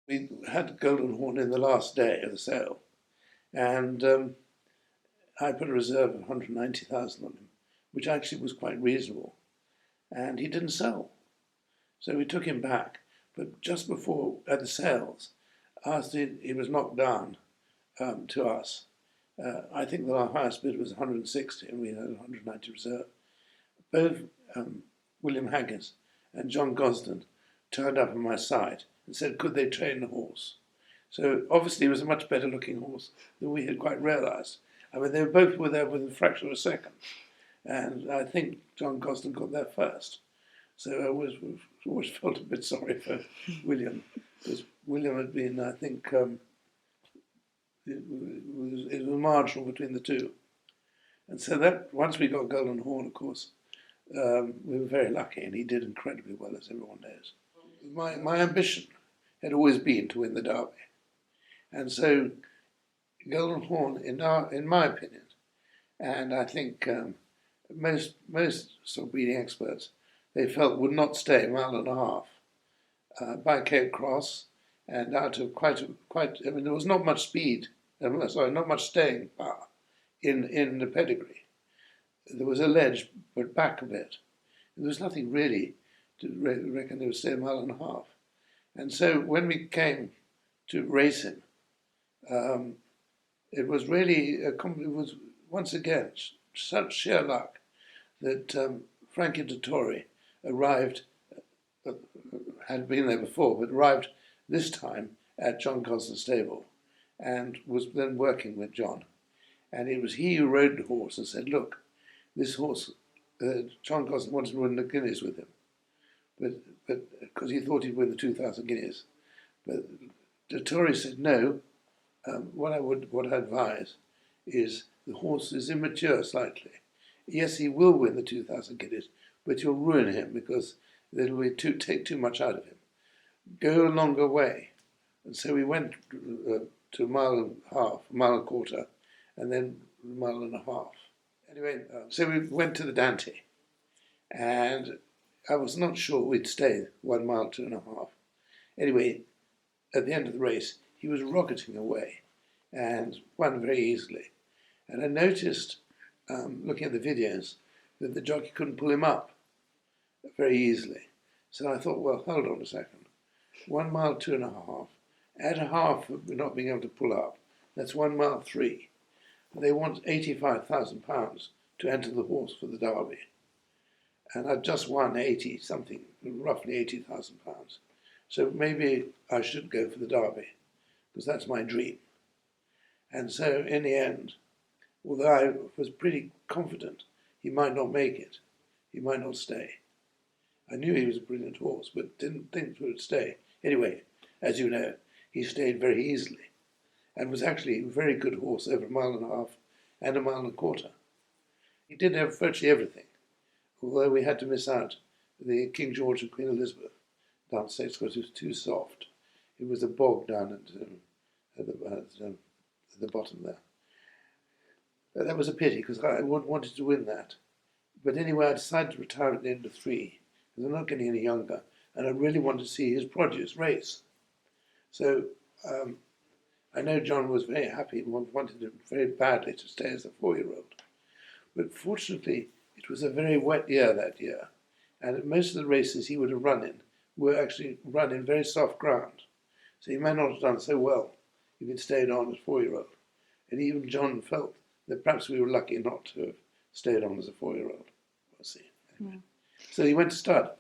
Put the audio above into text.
We had Golden Horn in the last day of the sale, and I put a reserve of 190,000 on him, which actually was quite reasonable, and he didn't sell. So we took him back, but just before, at the sales, after he was knocked down to us, I think that our highest bid was 160 and we had 190 reserve. Both William Haggis and John Gosden turned up on my side and said, could they train the horse? So obviously it was a much better looking horse than we had quite realised. I mean, they both were there within a fraction of a second. And I think John Gosden got there first. So I always felt a bit sorry for William, because William had been, I think, it was marginal between the two. And so that, once we got Golden Horn, of course, we were very lucky, and he did incredibly well, as everyone knows. My ambition had always been to win the Derby. And so Golden Horn, in my opinion, and I think most sort of breeding experts, they felt would not stay a mile and a half by Cape Cross and out of quite, I mean, there was not much speed, not much staying power in the pedigree. There was a ledge, but back a bit. There was nothing really to reckon they would stay a mile and a half. And so when we came to race him, it was really, it was once again such sheer luck that Frankie Dettori arrived, had been there before, but arrived this time at John Gosden's stable and was then working with John. And it was he who rode the horse and said, look, this horse, John Gosden wanted to win the guineas with him, but because he thought he'd win the 2,000 guineas. But Dettori said, no, what I advise is the horse is immature slightly. Yes, he will win the 2,000 guineas, but you'll ruin him because it'll be take too much out of him. Go a longer way. And so we went to a mile and a half, a mile and a quarter, and then a mile and a half. Anyway, so we went to the Dante, and I was not sure we'd stay 1 mile, 2.5. Anyway, at the end of the race, he was rocketing away and won very easily. And I noticed, looking at the videos, that the jockey couldn't pull him up very easily. So I thought, well, hold on a second. 1 mile, 2.5. Add a half of not being able to pull up. That's 1 mile 3. They want £85,000 to enter the horse for the Derby. And I've just won 80 something, roughly £80,000. So maybe I should go for the Derby, because that's my dream. And so in the end, although I was pretty confident he might not make it, he might not stay. I knew he was a brilliant horse, but didn't think he would stay. Anyway, as you know, he stayed very easily and was actually a very good horse over 1.5 miles and 1.25 miles. He did have virtually everything, although we had to miss out the King George and Queen Elizabeth downstairs because it was too soft. It was a bog down at the bottom there. That was a pity because I wanted to win that. But anyway, I decided to retire at the end of 3 because I'm not getting any younger and I really wanted to see his produce race. So I know John was very happy and wanted him very badly to stay as a 4-year-old. But fortunately, it was a very wet year that year, and most of the races he would have run in were actually run in very soft ground. So he might not have done so well if he'd stayed on as a 4-year-old. And even John felt that perhaps we were lucky not to have stayed on as a 4-year-old. We'll see. Anyway. So he went to stud.